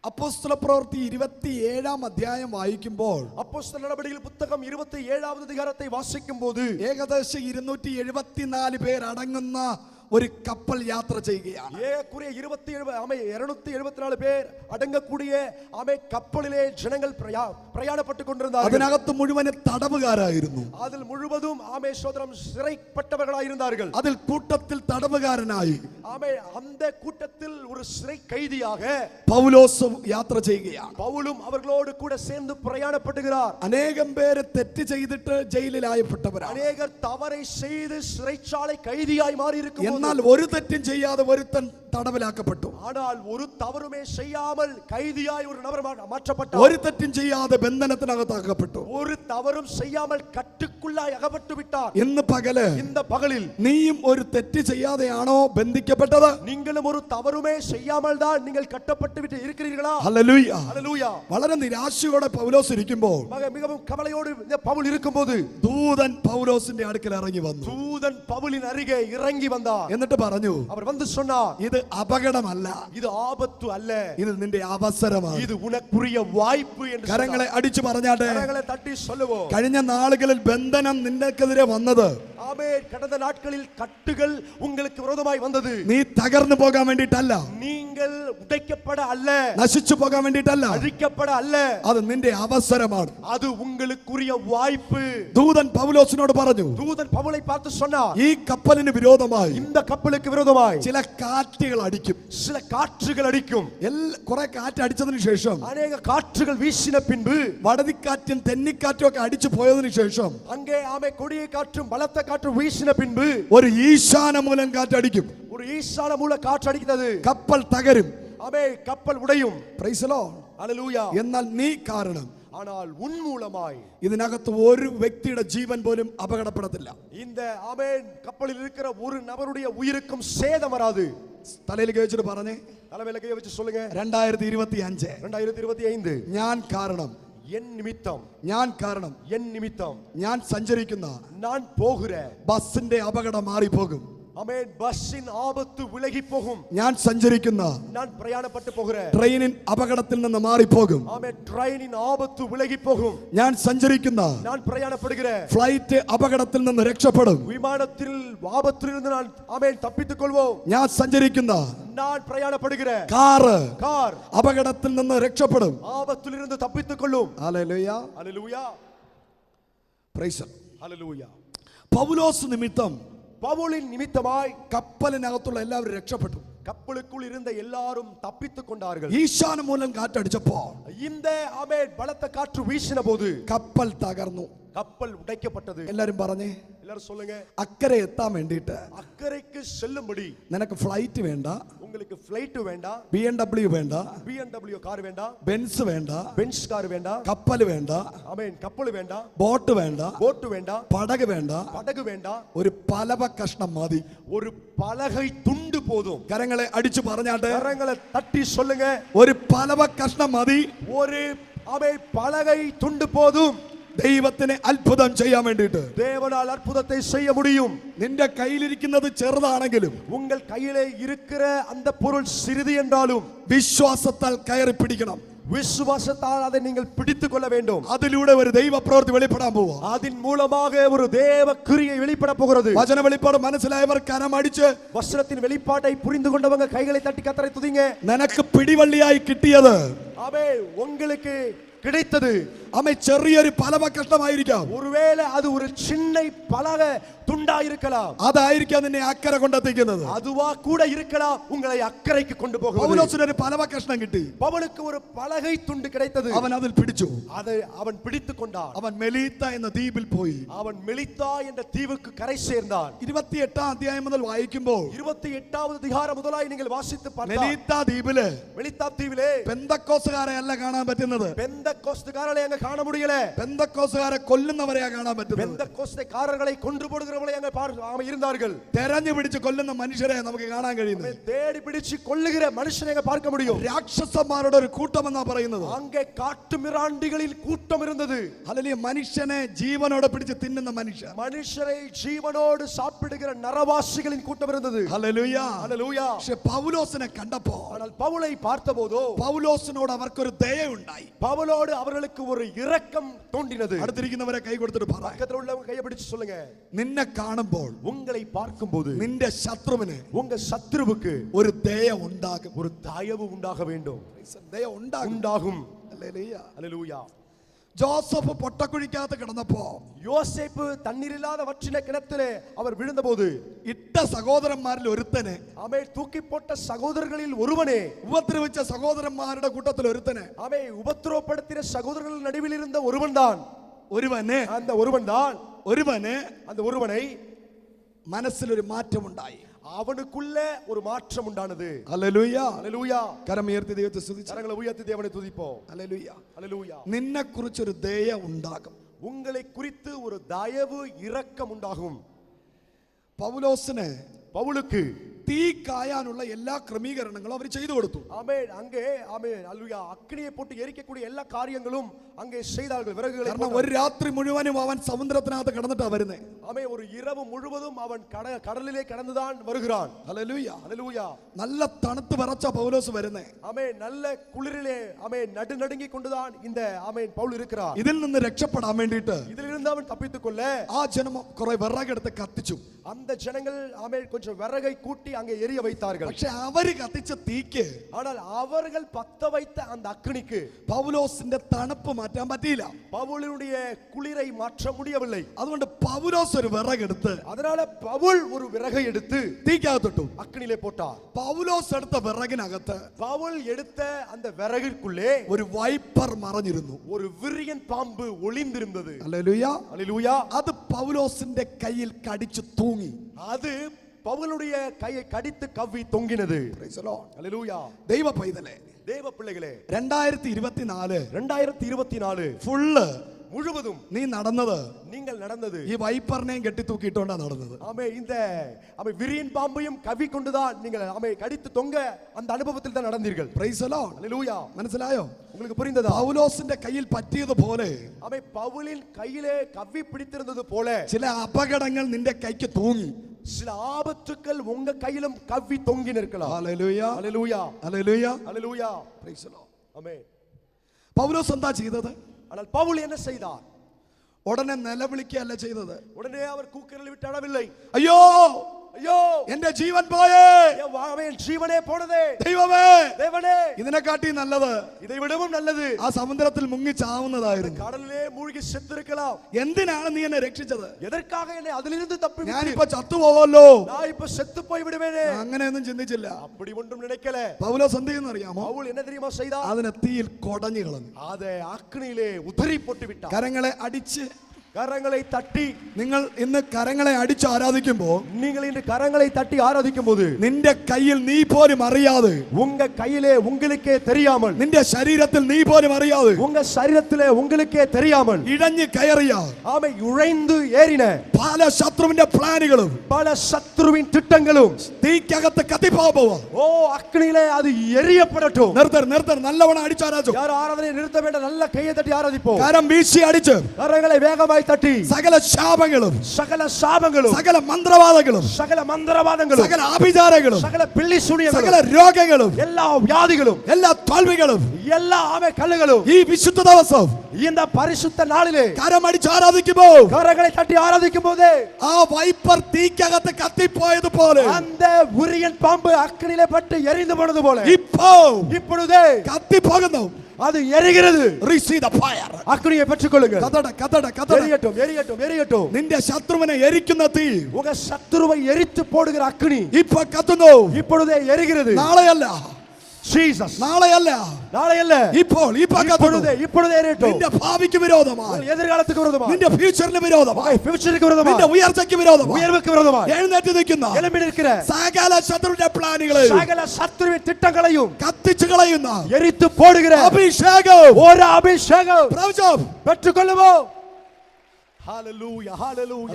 അപ്പോസ്തല പ്രവൃത്തി 27-ാം അധ്യായം വായിക്കുമ്പോൾ അപ്പോസ്തല നടപടികൾ പുസ്തകം 27-ാമത് അധികാരത്തെ വാസിക്കുമ്പോൾ ഏകദേശം 274 പേർ അടങ്ങുന്ന ഒരു കപ്പൽ യാത്ര ചെയ്യുകയാണ്. 274 പേർ അടങ്ങக்கூடிய കപ്പലിലെ ജനങ്ങൾ പ്രയാണപ്പെട്ടു കൊണ്ടിരുന്നാர்கள். അതിനകത്ത് മുഴുവൻ തടവുകാരായിരുന്നു. അതിൽ മുഴുവതും സോദരം சிறைப்பட்டவர்களாயிருந்தார்கள். അതിൽ കൂട്ടത്തിൽ തടവുകാരനായി அந்த கூட்டத்தில் ஒரு சிறை கைதியாக പൗലോസ് യാത്ര ചെയ്യുകയാണ്. പൗലും അവர்களோடு கூட சேர்ந்து പ്രയാണപ്പെടുகிறார். അനേകം പേര് തെറ്റ് ചെയ്തിട്ട് ജയിലിലായപ്പെട്ടവരാണ്. അനേകർ തവறை ചെയ്ത് சிறைச்சாலை கைதியாய் മാറി ഇരിക്കുന്നു. എന്നാൽ ഒരു തെറ്റും ചെയ്യാതെ ഒരുത്തൻ തടവിലാക്കപ്പെട്ടു. ஆனால் ഒരു തവറുമേ ചെയ്യാமல் கைதியாய் ഒരു നബർ മാറ്റപ്പെട്ടു. ഒരു തെറ്റും ചെയ്യാതെ ബന്ധനത്തിനകത്താക്കപ്പെട്ടു. ഒരു തവറും ചെയ്യാமல் കട്ടുക്കുള്ളായി അകപ്പെട്ടു വിട്ടാർ. ഇന്ന് പകല് இந்த பகலில் നീയും ഒരു തെറ്റ് ചെയ്യാതെയാണോ ബന്ധിക്കപ്പെട്ടത്? നിങ്ങളും ഒരു തവറുമേ ചെയ്യാமல் தான் நீங்கள் കട്ടപ്പെട്ടു വിട്ട് இருக்கிறீர்களா? ഹല്ലേലൂയ. ഹല്ലേലൂയ. വളരെ നിരാശയോടെ പൗലോസ് ഇരിക്കുമ്പോൾ മിகவும் കവലയോട് പൗൽ ഇരിക്കുമ്പോൾ ദൂതൻ പൗലോസിന്റെ അടുക്കൽ ഇറങ്ങി വന്നു. ദൂതൻ പൗലിൻ അരികെ ഇറങ്ങി വന്നാർ. എന്നിട്ട് പറഞ്ഞു, അവർ വന്ന് சொன்னார், ഇത് അപകടമല്ല, ഇത് ആപത്തു അല്ല, ഇത് നിന്റെ അവസരമാണ്, ഇത് ഉനക്കുரிய വായ്പ് എന്ന്. കരങ്ങളെ അടിച്ചു പറഞ്ഞാട്ടെ. കരങ്ങളെ തട്ടി சொல்லுவோம். കഴിഞ്ഞ നാളുകളിൽ ബന്ധനം നിനക്കെതിരെ വന്നത്, கடந்த நாட்களில் கட்டுகள் உங்களுக்கு விரோதமாய் வந்தது, നീ തകർന്നു പോകാൻ വേണ്ടിയിട്ടല്ല, நீங்கள் உடைக்கப்பட அல்ல, നശിച്ചു പോകാൻ വേണ്ടിയിട്ടല്ല, அழிக்கப்பட அல்ல, അത് നിന്റെ അവസരമാണ്, அது உங்களுக்குரிய வாய்ப்பு. ദൂതൻ പൗലോസിനോട് പറഞ്ഞു. ദൂതൻ പൗலை பார்த்து சொன்னார், ഈ കപ്പലിന് വിരോധമായി இந்த കപ്പലുக்கு വിരോധമായി ചില കാറ്റുകൾ അടിക്കും, ചില കാറ്റുകൾ അടിക്കും. കുറെ കാറ്റ് അടിച്ചതിന് ശേഷം, അനേക കാറ്റുകൾ വീശിന പിൻപ്, വടതിക്കാറ്റും തെന്നിക്കാറ്റും ഒക്കെ അടിച്ചു പോയതിനു ശേഷം, അங்கே കൊടിയ കാറ്റും ബലത്ത കാറ്റും വീശിന പിൻപ് ഒരു ഈശാന മൂലം കാറ്റടിക്കും. ഒരു ഈശാന മൂല കാറ്റടിക്കുന്നത്, കപ്പൽ തകരും, കപ്പൽ ഉടയും. Praise the Lord. ഹല്ലേലൂയ. എന്നാൽ നീ കാരണം, ஆனால் உன் மூலமாய் ഇതിനകത്ത് ഒരു വ്യക്തിയുടെ ജീവൻ പോലും അപകടപ്പെടത്തില്ല. இந்த கப்பலில் இருக்கிற ஒரு நபருடைய உயிருக்கும் சேதம் வராது. തലയിൽ വെച്ചിട്ട് പറഞ്ഞേ, தலைமையில കൈ വെച്ച് சொல்லுங்க. 2025 ഞാൻ കാരണം, എൻ നിമിത്തം, ഞാൻ കാരണം, എൻ നിമിത്തം, ഞാൻ സഞ്ചരിക്കുന്ന ഞാൻ പോകുற ബസിന്റെ അപകടം മാറിപ്പോകും. ബസ്സിൻ ആപത്ത് വിലകി പോകും. ഞാൻ സഞ്ചരിക്കുന്ന, ഞാൻ പ്രയാണപ്പെട്ടു പോകുற ട്രെയിനിൻ അപകടത്തിൽ നിന്ന് മാറിപ്പോകും. ട്രെയിനിൻ ആപത്ത് വിലകി പോകും. ഞാൻ സഞ്ചരിക്കുന്ന, ഞാൻ പ്രയാണപ്പെടുகிற ഫ്ലൈറ്റ് അപകടത്തിൽ നിന്ന് രക്ഷപ്പെടും. വിമാനത്തിൽ ആപത്തിൽ നിന്ന് ഞാൻ തപ്പിത്തുக் കൊള്ളുவோம். ഞാൻ സഞ്ചരിക്കുന്ന, ഞാൻ പ്രയാണപ്പെടുகிற കാർ അപകടത്തിൽ നിന്ന് രക്ഷപ്പെടും. ആപത്തിൽ നിന്ന് തപ്പിത്തുக் കൊള്ളും. ഹല്ലേലൂയ. ഹല്ലേലൂയ. പ്രൈസ്. ഹല്ലേലൂയ. പൗലോസ് നിമിത്തം, പൗലിൻ നിമിത്തമായി കപ്പലിനകത്തുള്ള എല്ലാവരും രക്ഷപ്പെട്ടു. കപ്പലുക്കുൾ ഇരുന്ന എല്ലാവരും തപ്പിത്തുக் കൊണ്ടാர்கள். ഈശാന മൂലം കാറ്റടിച്ചപ്പോ, இந்த ബലത്ത കാറ്റ് വീശിന പോது കപ്പൽ തകർന്നു. കപ്പൽ ഉടയ്ക്കപ്പെട്ടത്. എല്ലാരും പറഞ്ഞേ, എല്ലാരും சொல்லுங்க. അക്കരെ എത്താൻ വേണ്ടിയിട്ട് അക്കരയ്ക്ക് ചെല്ലുമ്പടി നിനക്ക് ഫ്ലൈറ്റ് വേണ്ട, உங்களுக்கு ഫ്ലൈറ്റ് വേണ്ട, BMW വേണ്ട, BMW കാർ വേണ്ട, ബെൻസ് വേണ്ട, ബെൻസ് കാർ വേണ്ട, കപ്പൽ വേണ്ട, കപ്പൽ വേണ്ട, ബോട്ട് വേണ്ട, ബോട്ട് വേണ്ട, പടക് വേണ്ട, പടക് വേണ്ട, ഒരു പലവ കഷ്ണം മതി, ഒരു പലകൈ തുണ്ട് പോതും. കരങ്ങളെ അടിച്ചു പറഞ്ഞാട്ടെ, കരങ്ങളെ തട്ടി சொல்லுங்க. ഒരു പലവ കഷ്ണം മതി, ഒരു പലകൈ തുണ്ട് പോതും. ദൈവത്തിന് അത്ഭുതം ചെയ്യാൻ വേണ്ടിയിട്ട് தேவனால் அற்புதத்தை செய்ய முடியும். നിന്റെ കയ്യിലിരിക്കുന്നത് ചെറുതാണെങ്കിലും, உங்கள் கையிலே இருக்கிற அந்த பொருள் சிறிது என்றாலும், വിശ്വാസത്താൽ കയറി പിടിക്കണം. விசுவாசத்தால் அதை நீங்கள் பிடித்துக் கொள்ள வேண்டும். അതിലൂടെ ഒരു ദൈവ പ്രവൃത്തി വെളിപ്പെടാൻ പോവാ. അതിൻ മൂലமாக ഒരു தேவ கிரியை வெளிப்பட போகிறது. വചന വെളിപ്പാട് മനസ്സിലായവർ കരമടിച്ച് വചനത്തിൻ വെളിപ്പാട്ടை புரிந்து கொண்டவங்க கைகளை தட்டி கர்த்தரை துதிங்க. നിനക്ക് പിടിവള്ളിയായി കിട്ടിയത്, உங்களுக்கு கிடைத்தது ചെറിയൊരു പലവ കഷ്ണമായിരിക്കാം. ஒருவேளை அது ஒரு சின்ன பலக துண்டா இருக்கலாம். അതായിരിക്കാം നിന്നെ അക്കരെ കൊണ്ടെത്തിക്കുന്നത്. அதுவா கூட இருக்கலாம் உங்களை അക്കരയ്ക്ക് കൊണ്ടുപോകുന്നത്. പൗലോസിന് ഒരു പലവ കഷ്ണം കിട്ടി. പൗലുக்கு ഒരു പലകை തുണ്ട് கிடைத்தது. അവൻ അതിൽ പിടിച്ചു. அதை அவன் பிடித்துக் கொண்டான். അവൻ മെലീത്ത എന്ന ദ്വീപിൽ പോയി. അവൻ മെലിത്ത എന്ന ദ്വീപുക്ക് കரை சேர்ந்தான். 28-ാം അധ്യായം മുതൽ വായിക്കുമ്പോൾ 28ാമത് അധികാരം മുതലായി നിങ്ങൾ വാസിத்து பார்த்தால், മെലീത്ത ദ്വീപിലെ മെലിത്ത ദ്വീപിലെ പെന്തക്കോസ്തുകാരെ അല്ല കാണാൻ പറ്റുന്നത്. പെന്തക്കോസ്തുകാരെ അങ്ങ് காண முடியல. പെന്തക്കോസുകാരെ കൊല്ലുന്നവരെയാ കാണാൻ പറ്റുന്നത്. பெந்தகோஸ்தேக்காரர்களை கொன்று போடுகிறவர்களை அங்கே இருந்தார்கள். തെരഞ്ഞു പിടിച്ച് കൊല്ലുന്ന മനുഷ്യരെ നമുക്ക് കാണാൻ കഴിയുന്നത്. தேடி பிடிச்சு கொல்லுகிற மனுஷனை பார்க்க முடியும். രാക്ഷസന്മാരുടെ ഒരു കൂട്ടം എന്നാ പറയുന്നത്. அங்கே காட்டுமிராண்டிகளில் கூட்டம் இருந்தது. ഹല്ലേലൂയ. മനുഷ്യനെ ജീവനോടെ പിടിച്ച് തിന്നുന്ന മനുഷ്യർ, மனுஷரை ஜீவனோடு சாப்பிடுகிற நரவாசிகளின் கூட்டம் இருந்தது. ഹല്ലേലൂയ. ஹல்லேலூயா. പക്ഷെ പൗലോസിനെ കണ്ടപ്പോ, ஆனால் பவுலை பார்த்தபோதோ പൗലോസിനോട് അവർക്കൊരു ദയ ഉണ്ടായി. பவுலோடு அவர்களுக்கு ஒரு இரக்கம் தோன்றினது. അടുത്തിരിക്കുന്നവരെ കൈ കൊടുത്തിട്ട് പറ, பக்கத்துல உள்ளவங்க கையை பிடிச்சு சொல்லுங்க, നിന്നെ കാണുമ്പോൾ உங்களை பார்க்கும்போது നിന്റെ ശത്രുവിന് உங்க சத்ருவுக்கு ഒരു ദയ ഉണ്ടാകും. ஒரு தயவு உண்டாக வேண்டும். ദയ ഉണ്ടാകും. உண்டாகும். ഹല്ലേലൂയ. ஹல்லேலூயா. ജോസഫ് പൊട്ടക്കുഴിക്കകത്ത് കിടന്നപ്പോ, யோசேப்பு தண்ணீரில்லாத வற்றின கிணத்திலே அவர் விழுந்தபோது ഇട്ട സഹോദരന്മാരിൽ ഒരുത്തന്, அவனை தூக்கி போட்ட சகோதரர்களில் ஒருவனே, ഉപദ്രവിച്ച സഹോദരന്മാരുടെ കൂട്ടത്തിൽ ഒരുത്തന്, அவனை உபத்திரவப்படுத்தின சகோதரர்கள் நடுவில் இருந்த ஒருவன் தான், அந்த ஒருவனை മനസ്സിലൊരു മാറ്റമുണ്ടായി. அவனுக்குள்ள ஒரு மாற்றம் உண்டானது. ഹല്ലേലൂയ. ഹല്ലേലൂയ. കരമുയർത്തി ദൈവത്തെ സ്തുതിച്ച്, കരങ്ങളെ ഉയർത്തി ദേവനെ തുതിപ്പോ. ഹല്ലേലൂയ. ഹല്ലേലൂയ. നിന്നെ കുറിച്ചൊരു ദയ ഉണ്ടാകും. உங்களை குறித்து ஒரு தயவு இரக்கம் உண்டாகும். പൗലോസിന്, பவுலுக்கு തീ കായാനുള്ള എല്ലാ ക്രമീകരണങ്ങളും അവർ ചെയ്തു കൊടുത്തു. ஆமென். அங்கே ஆமென். அல்லேலூயா. அக்கினியை போட்டு எரிக்கக்கூடிய எல்லா காரியங்களும் அங்கே செய்தார்கள். விறகுகளை കാരണം ഒരു രാത്രി മുഴുവനും അവൻ സമുദ്രത്തിനകത്ത് കിടന്നിട്ടാ വരുന്നേ. ஆமென். ஒரு இரவு முழுவதும் அவன் கடலிலே கடந்துதான் வருகிறான். ഹല്ലേലൂയ. ஹல்லேலூயா. നല്ല തണുത്ത് വിറച്ച പൗലോസ് വരുന്നേ. ஆமென். நல்ல குளிரிலே ஆமென் நடுநடுங்கி கொண்டுதான் இந்த ஆமென் பவுல் இருக்கிறார். ഇതിൽ നിന്ന് രക്ഷപ്പെടാൻ വേണ്ടിയിട്ട് இதிலிருந்து அவன் தப்பித்துக் கொள்ள ആ ജനം കുറെ വിറകെടുത്ത് കത്തിച്ചു. அந்த ஜனங்கள் ஆமென் கொஞ்சம் விறகை கூட்டி அங்கே எரிய வைத்தார்கள். പക്ഷെ അവര് കത്തിച്ച തീക്ക്, ஆனால் அவர்கள் பத்த வைத்த அந்த அக்கினிக்கு പൗലോസിന്റെ തണുപ്പ് മാറ്റാൻ പറ്റിയില്ല. பவுலுடைய குளிரை மாற்ற முடியவில்லை. അതുകൊണ്ട് പൗലോസ് ഒരു വിറകെടുത്ത്, அதனால பவுல் ஒரு விறகை எடுத்து തീക്കകത്തിട്ടു. அக்கினிலே போட்டார். പൗലോസ് എടുത്ത വിറകിനകത്ത് பவுல் எடுத்த அந்த விறகிற்குள்ளே ഒരു വൈപ്പർ മറഞ്ഞിരുന്നു. ஒரு விரியன் பாம்பு ஒளிந்திருந்தது. ഹല്ലേലൂയ. ஹல்லேலூயா. അത് പൗലോസിന്റെ കയ്യിൽ കടിച്ചു തൂങ്ങി. அது பவுலுடைய கையை கடித்து கவ்வி தொங்கினது. Praise the Lord. ஹல்லேலூயா. ദൈവ പൈതലേ, தேவ பிள்ளைகளே, 2024 ഫുള്ള് முழுவதும் നീ നടന്നത്, நீங்கள் நடந்தது ഈ വൈപ്പറിനെയും കെട്ടിത്തൂക്കിയിട്ടോണ്ടാ നടന്നത്. ஆமே இந்த விரியன் பாம்பையும் கவி கொண்டுதான் நீங்கள் ஆமே கடித்து தொங்க அந்த அனுபவத்தில் தான் நடந்தீர்கள். Praise the Lord. ஹல்லேலூயா. മനസ്സിലായോ? உங்களுக்கு புரிந்ததா? പൗലോസിന്റെ കയ്യിൽ പറ്റിയതുപോലെ ஆமே பவுலின் கையிலே கவ்வி பிடித்திருந்தது போல ചില അപകടങ്ങൾ നിന്റെ കൈക്ക് തൂങ്ങി. சில ஆபத்துக்கள் உங்க கையிலும் கவ்வி தொங்கி நிற்கலாம். Hallelujah. Hallelujah. Hallelujah. Hallelujah. Praise the Lord. ஆமே. പൗലോസ് എന്താ ചെയ്തത്? ஆனால் பவுல் என்ன செய்தார்? ഉടനെ നിലവിളിക്കുകയല്ല ചെയ്തത്. உடனே அவர் கூக்குரல் விட்டு அழவில்லை. അയ്യോ, ஐயோ, എന്റെ ജീവൻ പോയേ, என் ஜீவனே போனதே, ദൈവമേ, தேவனே, ഇതിനെക്കാട്ടി നല്ലത് இதை விடவும் நல்லது ആ സമുദ്രത്തിൽ മുങ്ങി ചാവുന്നതായിരുന്നു. கடலிலே மூழ்கி செத்திருக்கலாம். എന്തിനാണ് നീ എന്നെ രക്ഷിച്ചത്? எதற்காக என்னை அதிலிருந்து தப்பி ഞാനിപ്പോ ചത്തുപോവല്ലോ, நான் இப்ப செத்து போய் விடுவேனே, അങ്ങനെയൊന്നും ചിന്തിച്ചില്ല. அப்படி ஒன்றும் நினைக்கல. പൗലോസ് എന്ത് ചെയ്യുന്ന അറിയാമോ? பவுல் என்ன தெரியுமா செய்தார்? അതിനെ തീയിൽ കൊടഞ്ഞു കളഞ്ഞു. அதை அக்கினியிலே உதறி போட்டு விட்டார். കരങ്ങളെ അടിച്ച്, கரங்களை தட்டி, നിങ്ങൾ ഇന്ന് കരങ്ങളെ അടിച്ച് ആരാധിക്കുമ്പോൾ, நீங்கள் இன்று கரங்களை தட்டி ஆராதிக்கும் போது നിന്റെ കയ്യിൽ നീ പോലും അറിയാതെ, உங்க கையிலே உங்களுக்கே தெரியாமல், നിന്റെ ശരീരത്തിൽ നീ പോലും അറിയാതെ, உங்க சரீரத்திலே உங்களுக்கே தெரியாமல் ഇഴഞ്ഞു കയറിയ ஆமை உழைந்து ஏறின പല ശത്രുവിന്റെ പ്ലാനുകളും பல சத்ருவின் திட்டங்களும் തീക്കകത്ത് കത്തിപ്പോകുമ്പോ, ஓ அக்னியிலே அது எரியப்படட்டும். നിർത്തർ നല്ലവണ്ണം അടിച്ചാരാജോ. யார் ஆராதனை நிறுத்த வேண்டாம், நல்ல கையை தட்டி ஆராதிப்போம். കരം വീശി അടിച്ച് கரங்களை வேகமாய் தட்டி സകല ശാപങ്ങളും, சகல சாபங்களும், സകല മന്ത്രവാദങ്ങളും, சகல மந்திரவாதங்களும், സകല ആഭിചാരങ്ങളും, சகல பில்லி சூனியங்களும், സകല രോഗങ്ങളും, எல்லா வியாதிகளும், എല്ലാ തോൽവികളും எல்லா ஆமை கல்லுகளும் ഈ വിശുദ്ധ ദിവസം இந்த பரிசுத்த நாளிலே കരമടിച്ച് ആരാധിക്കുമ്പോ, கரங்களை தட்டி ஆராதிக்கும் போது ആ വൈപ്പർ തീക്കകത്ത് കത്തിപ്പോയതുപോലെ, அந்த உரியன் பாம்பு அக்கினியிலே பட்டு எரிந்து போனது போல ഇപ്പോ இப்பொழுதே കത്തിപ്പോകുന്നു. அது எரிகிறது. Receive the fire. அக்கினியை பெற்றுக்கொள்ளுங்க. കതട எரியட்டும், எரியட்டும், எரியட்டும். നിന്റെ ശത്രുവിനെ എരിക്കുന്ന തീ உங்க சத்துருவை எரித்து போடுகிற அக்கினி ഇപ്പൊ കത്തുന്നു. இப்பொழுதே எரிகிறது. നാളെയല്ല, ജീസസ് നാളെയല്ല, നാളെയല്ല, ഇപ്പോൾ ഈ പകൽ ഇപ്പോഴേ നിന്റെ ഭാവിക്ക് വിരോധമായി, എതിർകാലத்துக்கு വിരോധമായി, നിന്റെ ഫ്യൂച്ചറിന് വിരോധമായി, ഫ്യൂച്ചർക്ക് വിരോധമായി, നിന്റെ ഉയർച്ചയ്ക്ക് വിരോധമായി, ഉയർവയ്ക്ക് വിരോധമായി എഴുന്നേറ്റ് നിൽക്കുന്ന എലമ്പി നിൽക്കുന്ന സകല ശത്രുവിന്റെ പ്ലാനുകളെ സകല ശത്രുവിൻ തിട്ടങ്ങളെയും കത്തിച്ചു കളയുന്ന എരിത്തു പോടുകിற അഭിഷേകം ഒരു അഭിഷേകം പ്രവചനം பெற்றுக்கொள்ளுவோம். Hallelujah, hallelujah.